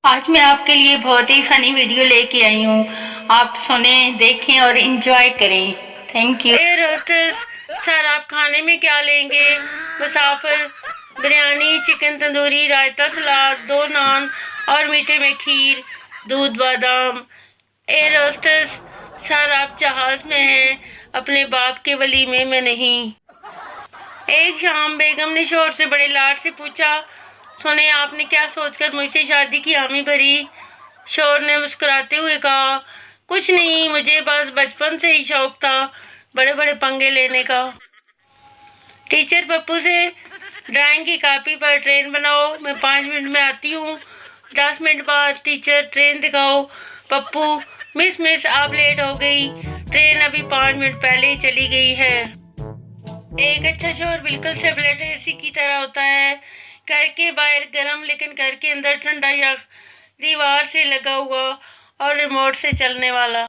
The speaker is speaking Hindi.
आज मैं आपके लिए बहुत ही फनी वीडियो लेके आई हूँ। आप सुने, देखें और एंजॉय करें। Thank you. Air hostess, sir आप खाने में क्या लेंगे? मुसाफिर, बिरयानी, चिकन तंदूरी, रायता, सलाद, 2 नान और मीठे में खीर, दूध बादाम। एयर होस्टेस, सर आप जहाज में हैं, अपने बाप के वलीमे में नहीं। एक शाम बेगम ने शोहर से बड़े लाड से पूछा, सुने आपने क्या सोचकर मुझसे शादी की हामी भरी? शोहर ने मुस्कुराते हुए कहा, कुछ नहीं, मुझे बस बचपन से ही शौक था बड़े बड़े पंगे लेने का। टीचर पप्पू से, ड्राइंग की कॉपी पर ट्रेन बनाओ, मैं 5 मिनट में आती हूँ। 10 मिनट बाद टीचर, ट्रेन दिखाओ। पप्पू, मिस आप लेट हो गई, ट्रेन अभी 5 मिनट पहले ही चली गई है। एक अच्छा शोहर बिल्कुल सेपरेट एसी की तरह होता है, घर के बाहर गर्म लेकिन घर के अंदर ठंडा, या दीवार से लगा हुआ और रिमोट से चलने वाला।